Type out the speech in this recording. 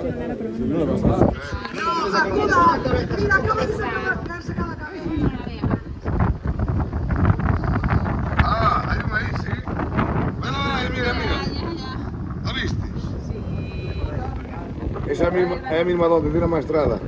Mira, acaba de sacar la cabeza. Ah, hay uno ahí, sí. Bueno, mira, mira. ¿Lo viste? Esa es la misma donde tiene la maestrada.